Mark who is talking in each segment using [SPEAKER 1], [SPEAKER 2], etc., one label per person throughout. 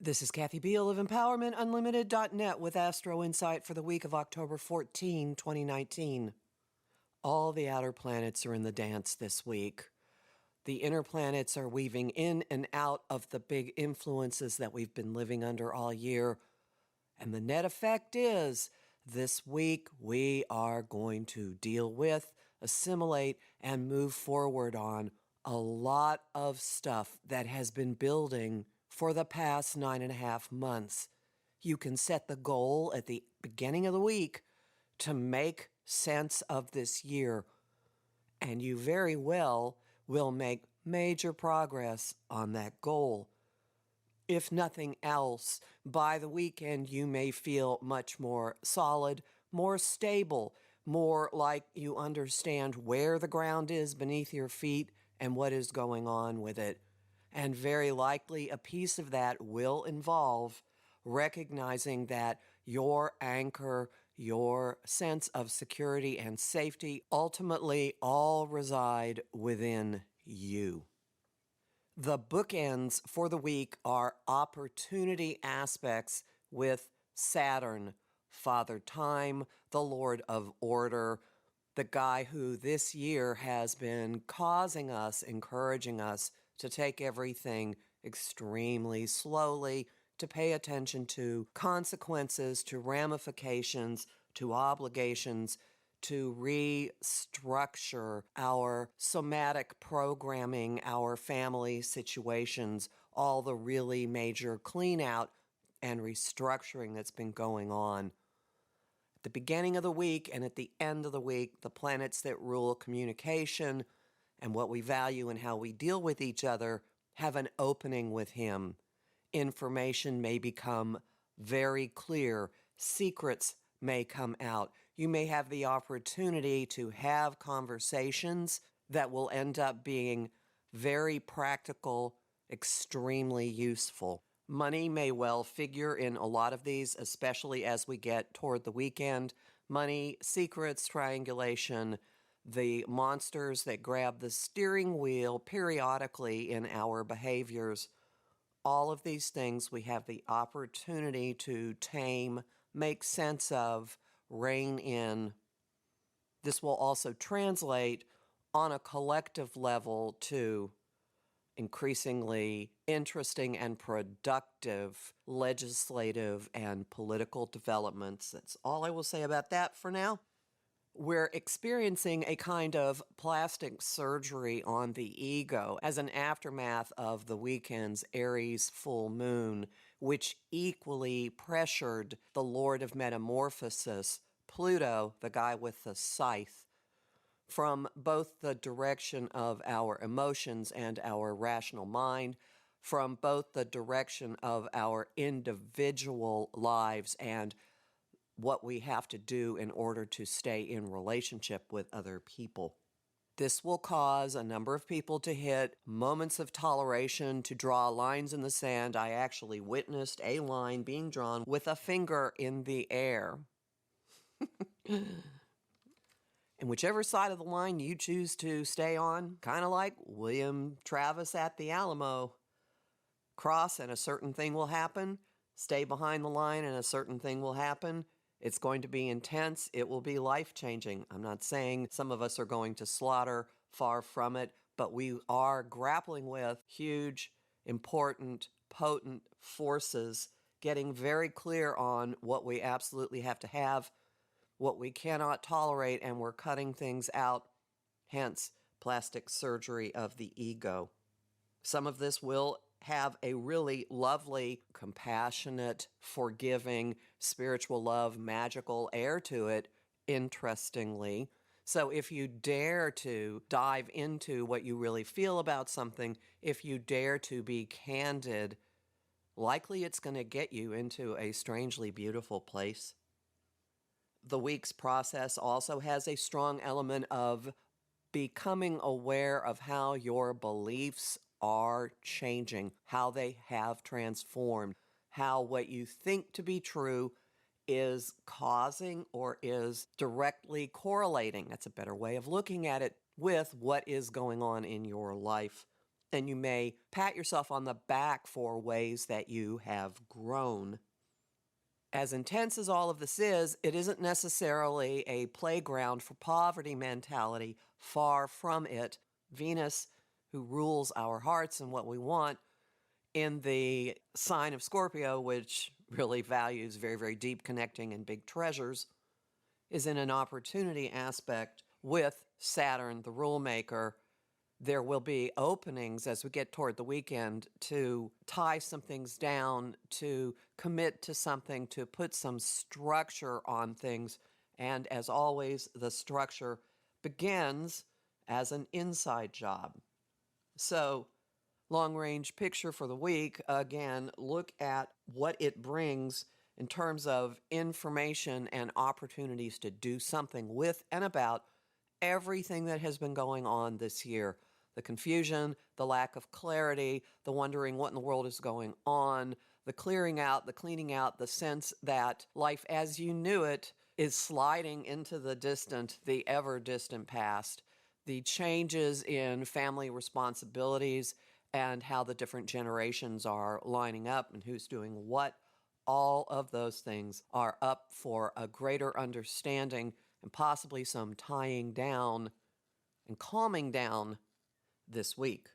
[SPEAKER 1] This is Kathy Biehl of EmpowermentUnlimited.net with Astro-Insight for the week of October 14, 2019. All the outer planets are in the dance this week. The inner planets are weaving in and out of the big influences that we've been living under all year. And the net effect is, this week we are going to deal with, assimilate, and move forward on a lot of stuff that has been building for the past 9.5 months. You can set the goal at the beginning of the week to make sense of this year, and you very well will make major progress on that goal. If nothing else, by the weekend you may feel much more solid, more stable, more like you understand where the ground is beneath your feet and what is going on with it. And very likely a piece of that will involve recognizing that your anchor, your sense of security and safety ultimately all reside within you. The bookends for the week are opportunity aspects with Saturn, Father Time, the Lord of Order, the guy who this year has been causing us, encouraging us to take everything extremely slowly, to pay attention to consequences, to ramifications, to obligations, to restructure our somatic programming, our family situations, all the really major clean out and restructuring that's been going on. At the beginning of the week and at the end of the week, the planets that rule communication and what we value and how we deal with each other have an opening with him. Information may become very clear. Secrets may come out. You may have the opportunity to have conversations that will end up being very practical, extremely useful. Money may well figure in a lot of these, especially as we get toward the weekend. Money, secrets, triangulation, the monsters that grab the steering wheel periodically in our behaviors. All of these things we have the opportunity to tame, make sense of, rein in. This will also translate on a collective level to increasingly interesting and productive legislative and political developments. That's all I will say about that for now. We're experiencing a kind of plastic surgery on the ego as an aftermath of the weekend's Aries full moon, which equally pressured the Lord of Metamorphosis, Pluto, the guy with the scythe, from both the direction of our emotions and our rational mind, from both the direction of our individual lives and what we have to do in order to stay in relationship with other people. This will cause a number of people to hit moments of toleration, to draw lines in the sand. I actually witnessed a line being drawn with a finger in the air. And whichever side of the line you choose to stay on, kind of like William Travis at the Alamo, cross and a certain thing will happen, stay behind the line and a certain thing will happen. It's going to be intense. It will be life-changing. I'm not saying some of us are going to slaughter, far from it, but we are grappling with huge, important, potent forces, getting very clear on what we absolutely have to have, what we cannot tolerate, and we're cutting things out, hence plastic surgery of the ego. Some of this will have a really lovely, compassionate, forgiving, spiritual love, magical air to it, interestingly. So if you dare to dive into what you really feel about something, if you dare to be candid, likely it's going to get you into a strangely beautiful place. The week's process also has a strong element of becoming aware of how your beliefs are changing, how they have transformed, how what you think to be true is causing or is directly correlating, that's a better way of looking at it, with what is going on in your life. and you may pat yourself on the back for ways that you have grown. As intense as all of this is, it isn't necessarily a playground for poverty mentality. Far from it. Venus, who rules our hearts and what we want, in the sign of Scorpio, which really values very, very deep connecting and big treasures, is in an opportunity aspect with Saturn, the rule maker. There will be openings as we get toward the weekend to tie some things down, to commit to something, to put some structure on things. And as always, the structure begins as an inside job. So, long-range picture for the week, again, look at what it brings in terms of information and opportunities to do something with and about everything that has been going on this year. The confusion, the lack of clarity, the wondering what in the world is going on, the clearing out, the cleaning out, the sense that life as you knew it is sliding into the distant, the ever-distant past, the changes in family responsibilities and how the different generations are lining up and who's doing what. All of those things are up for a greater understanding and possibly some tying down and calming down this week.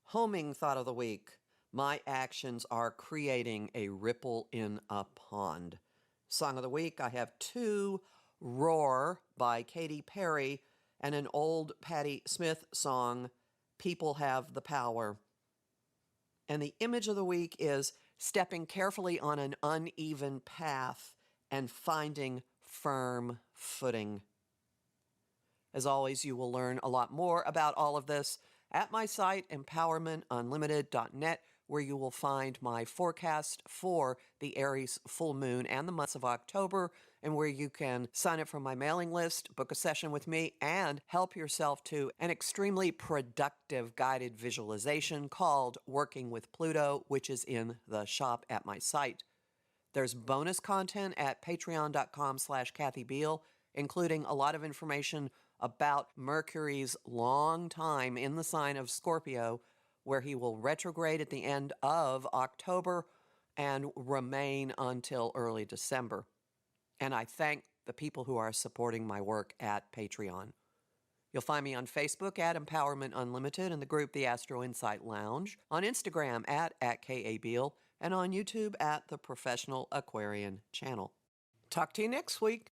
[SPEAKER 1] Homing thought of the week. My actions are creating a ripple in a pond. Song of the week, I have two, Roar by Katy Perry, and an old Patti Smith song, People Have the Power. And the image of the week is stepping carefully on an uneven path and finding firm footing. As always, you will learn a lot more about all of this at my site, empowermentunlimited.net, where you will find my forecast for the Aries full moon and the months of October, and where you can sign up for my mailing list, book a session with me, and help yourself to an extremely productive guided visualization called Working with Pluto, which is in the shop at my site. There's bonus content at patreon.com/Kathy Biehl, including a lot of information about Mercury's long time in the sign of Scorpio, where he will retrograde at the end of October and remain until early December. And I thank the people who are supporting my work at Patreon. You'll find me on Facebook at Empowerment Unlimited in the group The Astro-Insight Lounge, on Instagram at @KABeal, and on YouTube at The Professional Aquarian Channel. Talk to you next week.